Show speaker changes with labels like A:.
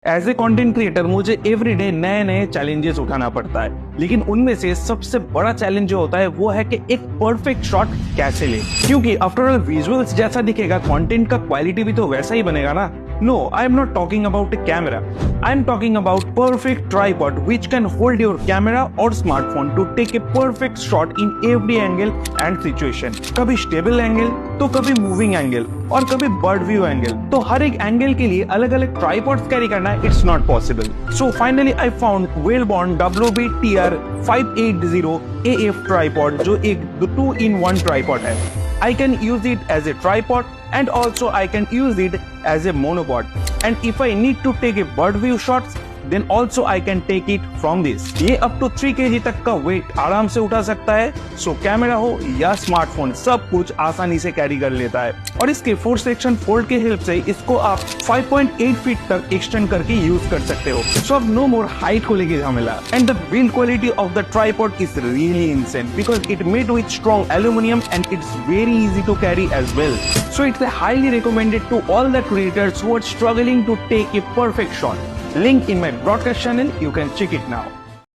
A: As a content creator मुझे everyday नए नए चैलेंजेस उठाना पड़ता है, लेकिन उनमें से सबसे बड़ा चैलेंज जो होता है वो है कि एक परफेक्ट शॉट कैसे ले, क्योंकि आफ्टर ऑल विजुअल्स जैसा दिखेगा कंटेंट का क्वालिटी भी तो वैसा ही बनेगा ना। No, I am not talking about a camera. I am talking about perfect tripod which can hold your camera or smartphone to take a perfect shot in every angle and situation. कभी stable angle तो कभी moving angle और कभी bird view angle, तो हर एक angle के लिए अलग अलग ट्राइपॉड्स कैरी करना it's not possible. So finally I found Wellborn WB-TR580 AF tripod, जो एक 2-in-1 ट्राइपॉड है। I can use it as a tripod and also I can use it as a monopod, and if I need to take a bird view shots then also I can take it from this। ये up to 3 kg तक का wait आराम से उठा सकता है, so camera हो या स्मार्टफोन सब कुछ आसानी से कैरी कर लेता है। और इसके 4 सेक्शन फोल्ड के हेल्प से इसको आप 5.8 फीट तक एक्सटेंड करके यूज कर सकते हो। सो अब नो मोर हाइट को लेके झमेला। And the build quality of the tripod is really insane because it made with strong aluminium and it's very easy to carry as well. So it's highly recommended to all the creators who are struggling to take a perfect shot. Link in my broadcast channel, you can check it now.